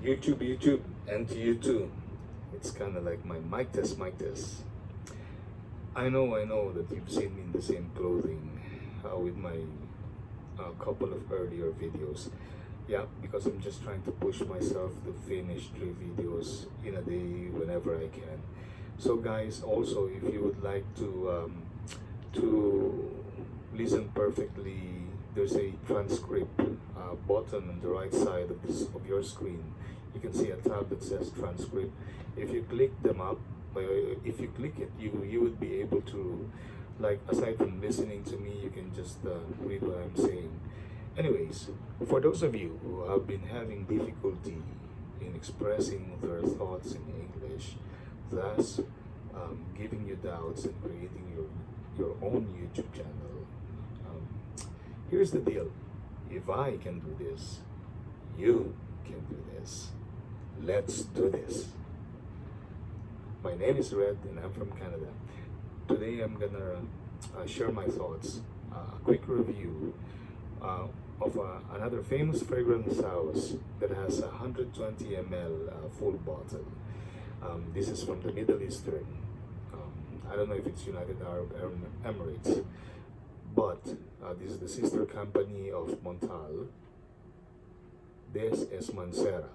YouTube, and to you too. It's kind of like my mic test. I know that you've seen me in the same clothing with my couple of earlier videos. Yeah, because I'm just trying to push myself to finish 3 videos in a day whenever I can. So guys, also if you would like to listen perfectly, there's a transcript button on the right side of your screen. You can see a tab that says transcript. If you click them up, if you click it, you would be able to, like, aside from listening to me, you can just read what I'm saying. Anyways, for those of you who have been having difficulty in expressing their thoughts in English, thus giving you doubts and creating your own YouTube channel, um, here's the deal. If I can do this, you can do this. Let's do this. My name is Red and I'm from Canada. Today I'm gonna share my thoughts, a quick review of another famous fragrance house that has a 120 ml full bottle. This is from the Middle Eastern. I don't know if it's United Arab Emirates, but this is the sister company of Montal. This is Mancera.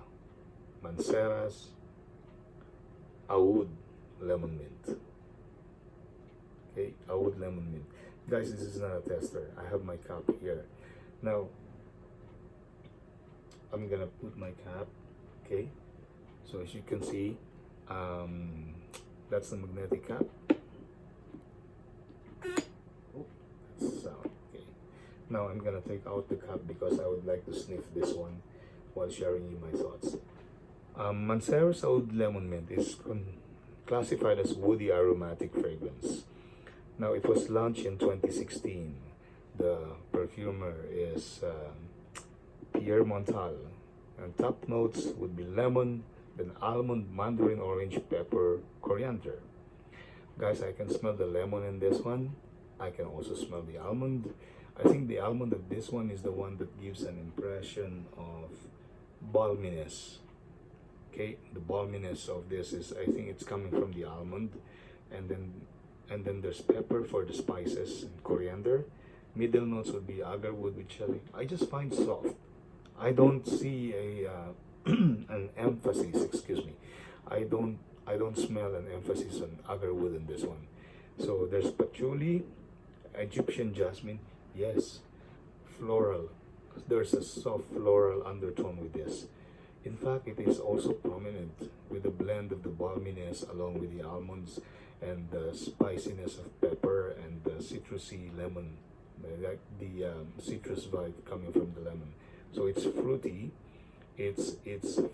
Mancera's Aoud Lemon Mint. Okay, Aoud Lemon Mint. Guys, this is not a tester. I have my cup here. Now, I'm gonna put my cap. Okay, so as you can see, that's the magnetic cap. Oh, that's sound. Okay. Now I'm gonna take out the cap because I would like to sniff this one while sharing you my thoughts. Mancera's Aoud Lemon Mint is classified as woody aromatic fragrance. Now it was launched in 2016. The perfumer is Pierre Montal, and top notes would be lemon, then almond, mandarin orange, pepper, coriander. Guys, I can smell the lemon in this one. I can also smell the almond. I think the almond of this one is the one that gives an impression of balminess. Okay, the balminess of this is, I think it's coming from the almond, and then there's pepper for the spices and coriander. Middle notes would be agarwood with chili. I just find soft. I don't see a an emphasis. Excuse me. I don't smell an emphasis on agarwood in this one. So there's patchouli, Egyptian jasmine. Yes, floral. There's a soft floral undertone with this. In fact, it is also prominent with the blend of the balminess along with the almonds and the spiciness of pepper and the citrusy lemon, like the citrus vibe coming from the lemon. So it's fruity, it's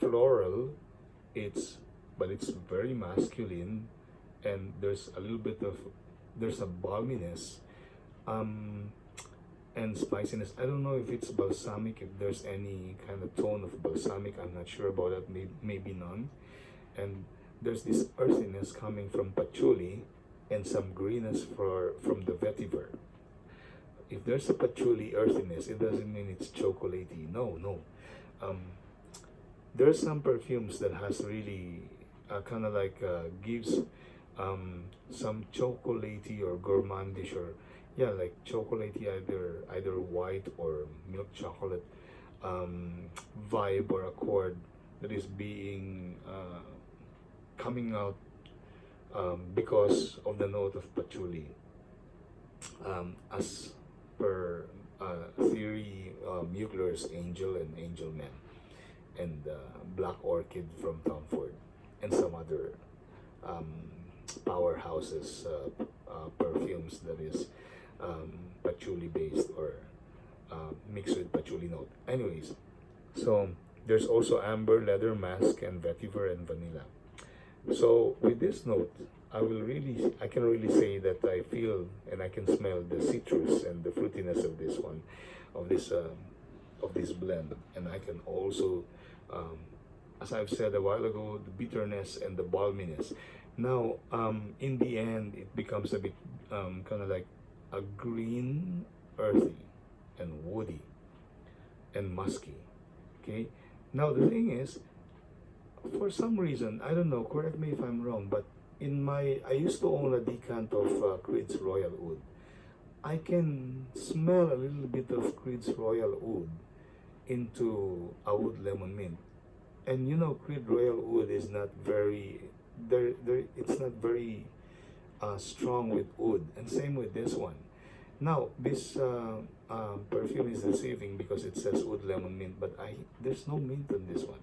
floral, but it's very masculine, and there's a little bit of there's a balminess. And spiciness. I don't know if it's balsamic, if there's any kind of tone of balsamic. I'm not sure about that. Maybe none. And there's this earthiness coming from patchouli and some greenness from the vetiver. If there's a patchouli earthiness, it doesn't mean it's chocolatey. No, no. There's some perfumes that has really kind of like gives some chocolatey or gourmandish, or yeah, like chocolatey, either white or milk chocolate vibe or accord that is being coming out because of the note of patchouli. As per theory, Mugler's Angel and Angel Men, and Black Orchid from Tom Ford, and some other powerhouses perfumes that is patchouli based or mixed with patchouli note. Anyways, so there's also amber, leather, musk, and vetiver and vanilla. So with this note, I can really say that I feel and I can smell the citrus and the fruitiness of this one, of this blend, and I can also, as I've said a while ago, the bitterness and the balminess. Now, in the end, it becomes a bit kind of like a green, earthy, and woody, and musky. Okay. Now the thing is, for some reason, I don't know, correct me if I'm wrong, but I used to own a decant of Creed's Royal Oud. I can smell a little bit of Creed's Royal Oud into Aoud Lemon Mint. And you know, Creed Royal Oud is not very, it's not very strong with oud, and same with this one. Now, this perfume is deceiving because it says Oud Lemon Mint, but there's no mint on this one.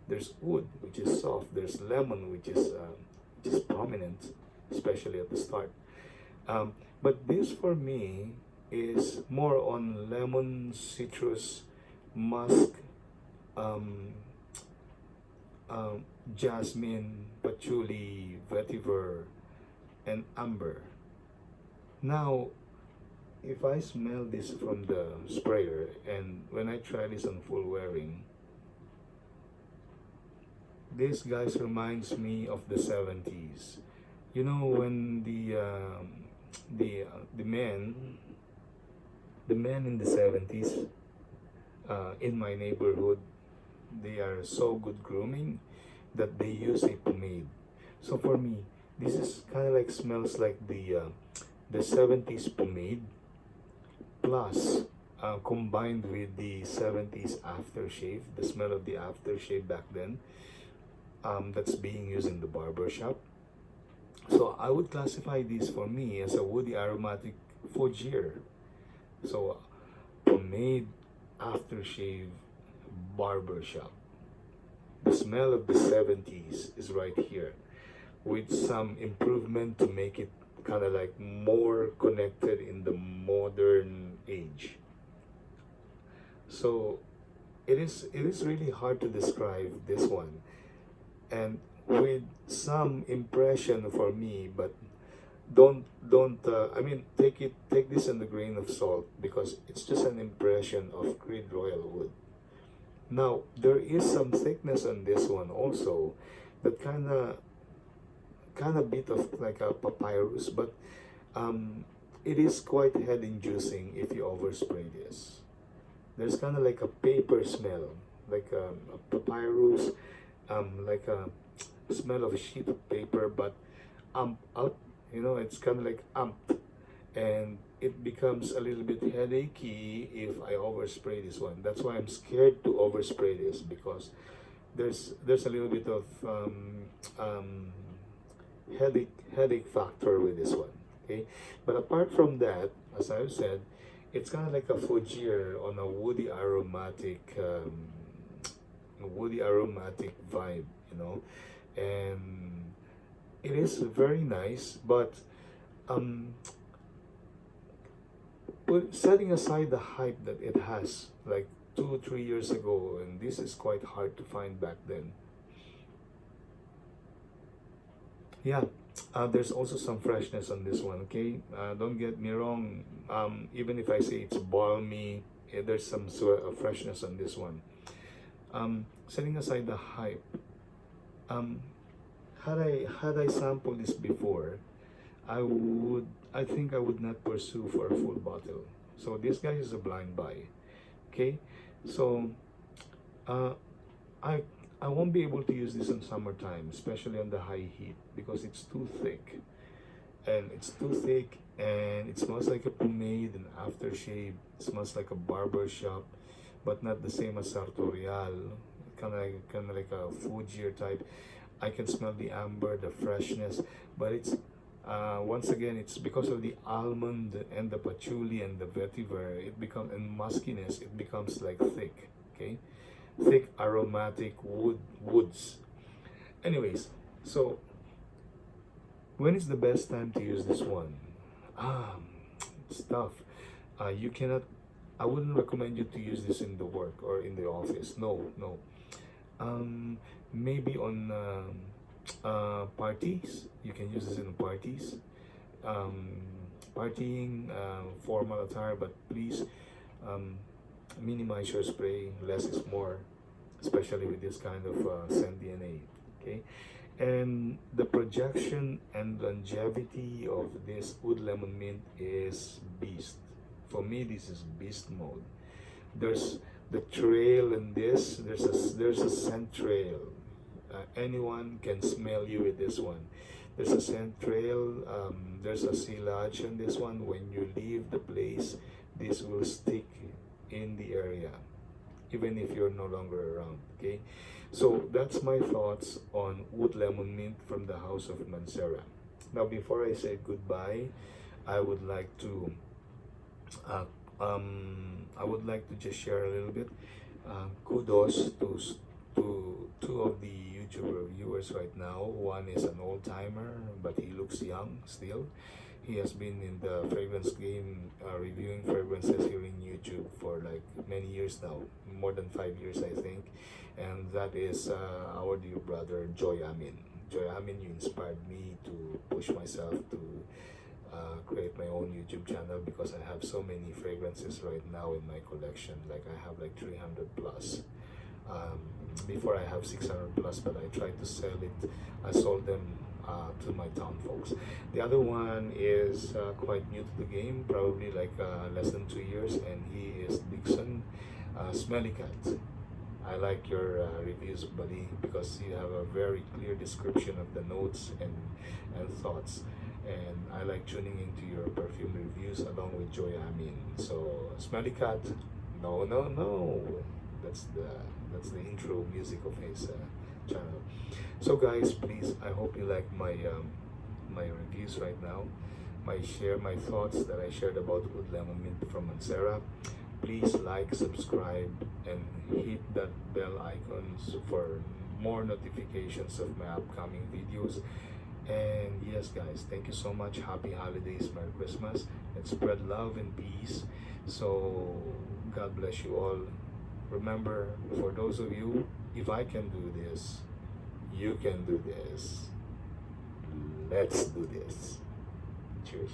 There's oud, which is soft. There's lemon, which is prominent, especially at the start. But this for me is more on lemon, citrus, musk, um, jasmine, patchouli, vetiver, and amber. Now, if I smell this from the sprayer and when I try this on full wearing, this guys reminds me of the 70s. You know, when the men in the 70s in my neighborhood, they are so good grooming that they use a pomade. So for me, this is kind of like smells like the 70s pomade plus combined with the 70s aftershave, the smell of the aftershave back then, that's being used in the barber shop. So I would classify this for me as a woody aromatic fougere. So pomade, aftershave, barber shop. The smell of the 70s is right here with some improvement to make it kind of like more connected in the modern age. So it is really hard to describe this one, and with some impression for me, but don't I mean, take this in the grain of salt because it's just an impression of Creed Royal Wood. Now there is some thickness on this one also that kind of bit of like a papyrus, but it is quite head inducing if you overspray this. There's kind of like a paper smell, like a papyrus, like a smell of a sheet of paper, but up, you know, it's kind of like and it becomes a little bit headachy if I overspray this one. That's why I'm scared to overspray this because there's a little bit of headache factor with this one. Okay, but apart from that, as I've said, it's kind of like a fougere on a woody aromatic vibe, you know, and it is very nice. But setting aside the hype that it has, like 2 3 years ago, and this is quite hard to find back then. Yeah, there's also some freshness on this one. Okay, don't get me wrong. Even if I say it's balmy, there's some sort of freshness on this one. Setting aside the hype, um, had I sampled this before, I think I would not pursue for a full bottle. So this guy is a blind buy. Okay, so uh, I I won't be able to use this in summertime, especially on the high heat, because it's too thick. And it's too thick, and it smells like a pomade and aftershave. It smells like a barber shop, but not the same as sartorial. Kind of like a fougere type. I can smell the amber, the freshness, but it's once again, it's because of the almond and the patchouli and the vetiver. It becomes, and muskiness. It becomes like thick. Okay, thick aromatic woods. Anyways, so when is the best time to use this one? Um, it's tough. You cannot. I wouldn't recommend you to use this in the work or in the office. No, no. Um, Maybe on parties. You can use this in parties. Um, Partying, formal attire, but please um, minimize your spray. Less is more, especially with this kind of scent DNA. Okay, and the projection and longevity of this Oud Lemon Mint is beast. For me, this is beast mode. There's the trail in this. There's a scent trail anyone can smell you with this one. There's a scent trail, there's a silage on this one. When you leave the place, this will stick in the area even if you're no longer around. Okay, so that's my thoughts on Oud Lemon Mint from the house of Mancera. Now before I say goodbye, I would like to uh, just share a little bit. Kudos to two of the YouTuber viewers right now. One is an old timer, but he looks young still. He has been in the fragrance game, reviewing fragrances here in YouTube for like many years now, more than 5 years I think. And that is our dear brother Joy Amin. Joy Amin, you inspired me to push myself to create my own YouTube channel, because I have so many fragrances right now in my collection. Like I have like 300 plus. Before I have 600 plus, but I tried to sell it. I sold them to my town folks. The other one is quite new to the game, probably like less than 2 years, and he is Dixon Smelly Cat. I like your reviews, buddy, because you have a very clear description of the notes and thoughts, and I like tuning into your perfume reviews along with Joy Amin. So Smelly Cat, no, that's the intro music of his channel. So guys, please, I hope you like my my reviews right now, my thoughts that I shared about Oud Lemon Mint from Mancera. Please like, subscribe, and hit that bell icon for more notifications of my upcoming videos. And yes guys, thank you so much. Happy holidays, Merry Christmas. Let's spread love and peace. So God bless you all. Remember, for those of you, if I can do this, you can do this. Let's do this. Cheers.